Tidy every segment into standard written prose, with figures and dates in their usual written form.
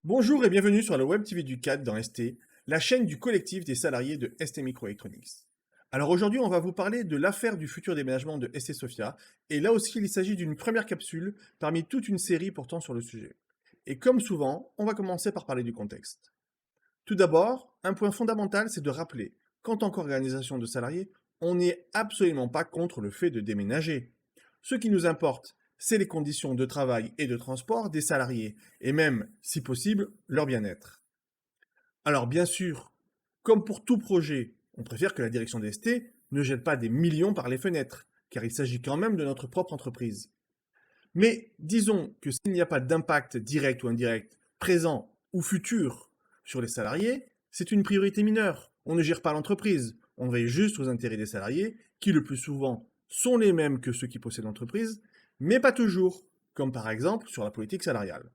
Bonjour et bienvenue sur la Web TV du CAD dans ST, la chaîne du collectif des salariés de ST Microelectronics. Alors aujourd'hui, on va vous parler de l'affaire du futur déménagement de ST Sofia, et là aussi, il s'agit d'une première capsule parmi toute une série portant sur le sujet. Et comme souvent, on va commencer par parler du contexte. Tout d'abord, un point fondamental, c'est de rappeler qu'en tant qu'organisation de salariés, on n'est absolument pas contre le fait de déménager. Ce qui nous importe, c'est les conditions de travail et de transport des salariés, et même, si possible, leur bien-être. Alors bien sûr, comme pour tout projet, on préfère que la direction des ST ne jette pas des millions par les fenêtres, car il s'agit quand même de notre propre entreprise. Mais disons que s'il n'y a pas d'impact direct ou indirect, présent ou futur sur les salariés, c'est une priorité mineure. On ne gère pas l'entreprise, on veille juste aux intérêts des salariés, qui le plus souvent sont les mêmes que ceux qui possèdent l'entreprise, mais pas toujours, comme par exemple sur la politique salariale.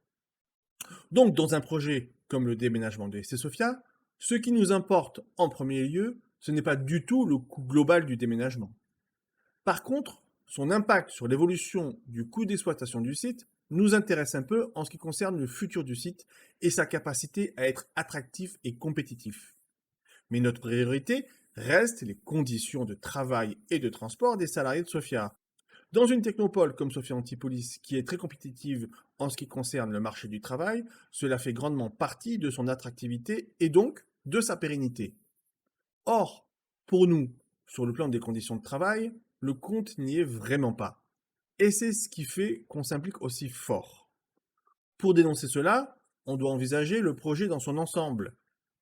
Donc dans un projet comme le déménagement de ST Sofia, ce qui nous importe en premier lieu, ce n'est pas du tout le coût global du déménagement. Par contre, son impact sur l'évolution du coût d'exploitation du site nous intéresse un peu en ce qui concerne le futur du site et sa capacité à être attractif et compétitif. Mais notre priorité reste les conditions de travail et de transport des salariés de Sofia. Dans une technopole comme Sofia Antipolis, qui est très compétitive en ce qui concerne le marché du travail, cela fait grandement partie de son attractivité et donc de sa pérennité. Or, pour nous, sur le plan des conditions de travail, le compte n'y est vraiment pas. Et c'est ce qui fait qu'on s'implique aussi fort. Pour dénoncer cela, on doit envisager le projet dans son ensemble.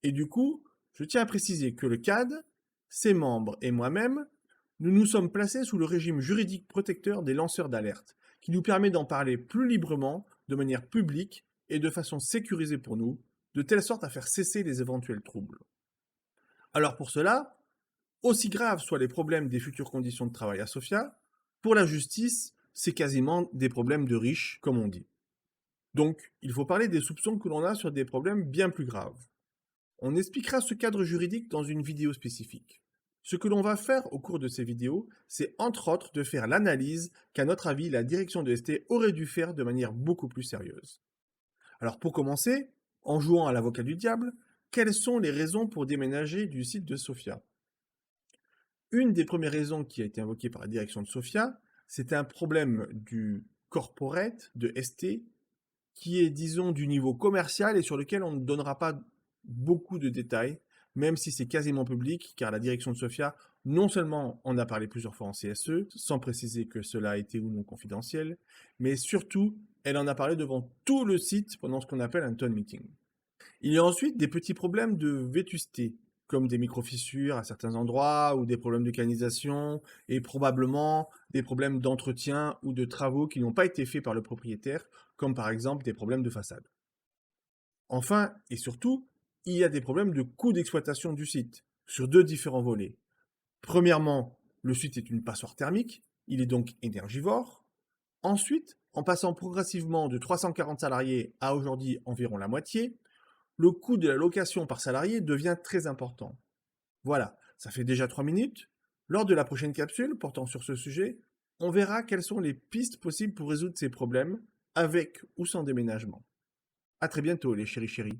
Et du coup, je tiens à préciser que le CAD, ses membres et moi-même, nous nous sommes placés sous le régime juridique protecteur des lanceurs d'alerte, qui nous permet d'en parler plus librement, de manière publique et de façon sécurisée pour nous, de telle sorte à faire cesser les éventuels troubles. Alors pour cela, aussi graves soient les problèmes des futures conditions de travail à Sofia, pour la justice, c'est quasiment des problèmes de riches, comme on dit. Donc, il faut parler des soupçons que l'on a sur des problèmes bien plus graves. On expliquera ce cadre juridique dans une vidéo spécifique. Ce que l'on va faire au cours de ces vidéos, c'est entre autres de faire l'analyse qu'à notre avis la direction de ST aurait dû faire de manière beaucoup plus sérieuse. Alors pour commencer, en jouant à l'avocat du diable, quelles sont les raisons pour déménager du site de Sofia? Une des premières raisons qui a été invoquée par la direction de Sofia, c'est un problème du corporate de ST qui est, disons, du niveau commercial et sur lequel on ne donnera pas beaucoup de détails, même si c'est quasiment public, car la direction de Sofia, non seulement en a parlé plusieurs fois en CSE, sans préciser que cela a été ou non confidentiel, mais surtout, elle en a parlé devant tout le site pendant ce qu'on appelle un town meeting. Il y a ensuite des petits problèmes de vétusté, comme des micro-fissures à certains endroits, ou des problèmes de canalisation, et probablement des problèmes d'entretien ou de travaux qui n'ont pas été faits par le propriétaire, comme par exemple des problèmes de façade. Enfin, et surtout, il y a des problèmes de coût d'exploitation du site, sur deux différents volets. Premièrement, le site est une passoire thermique, il est donc énergivore. Ensuite, en passant progressivement de 340 salariés à aujourd'hui environ la moitié, le coût de la location par salarié devient très important. Voilà, ça fait déjà 3 minutes. Lors de la prochaine capsule portant sur ce sujet, on verra quelles sont les pistes possibles pour résoudre ces problèmes, avec ou sans déménagement. À très bientôt les chéris chéris.